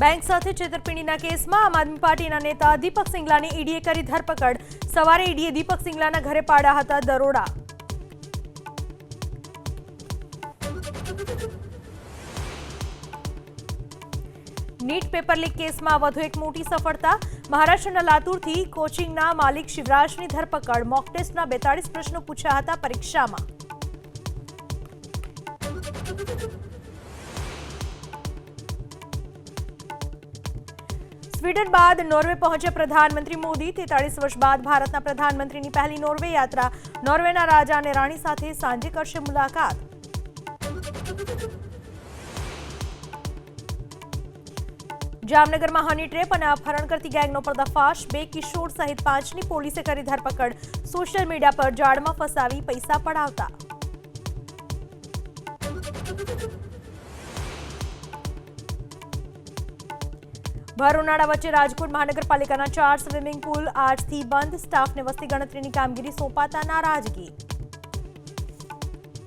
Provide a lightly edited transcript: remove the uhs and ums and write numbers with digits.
Bank સાથે છેતરપિંડીના કેસમાં આમ આદમી પાર્ટીના નેતા દીપક સિંગલાની ઈડીએ કરી ધરપકડ। સવારે ઈડીએ દીપક સિંગલાના ઘરે પાડ્યા હતા દરોડા। નીટ પેપર લીક કેસમાં વધુ એક મોટી સફળતા। મહારાષ્ટ્રના લાતુરથી કોચિંગના માલિક શિવરાજની ધરપકડ। મોક ટેસ્ટના 42 પ્રશ્નો પૂછ્યા હતા પરીક્ષામાં। સ્વીડન બાદ નોર્વે પહોંચ્યા પ્રધાનમંત્રી મોદી। 43 વર્ષ બાદ ભારતના પ્રધાનમંત્રીની પહેલી નોર્વે યાત્રા। નોર્વેના રાજા અને રાણી સાથે સાંજે કરશે મુલાકાત। જામનગરમાં હની ટ્રેપ અને અપહરણ કરતી ગેંગનો પર્દાફાશ। 2 કિશોર સહિત 5ની પોલીસે કરી ધરપકડ। સોશિયલ મીડિયા પર જાળમાં ફસાવી પૈસા પડાવતા। ભર ઉનાળા વચ્ચે રાજકોટ મહાનગરપાલિકાના 4 સ્વિમિંગ પુલ આજથી બંધ। સ્ટાફને વસ્તી ગણતરીની કામગીરી સોંપાતા નારાજગી।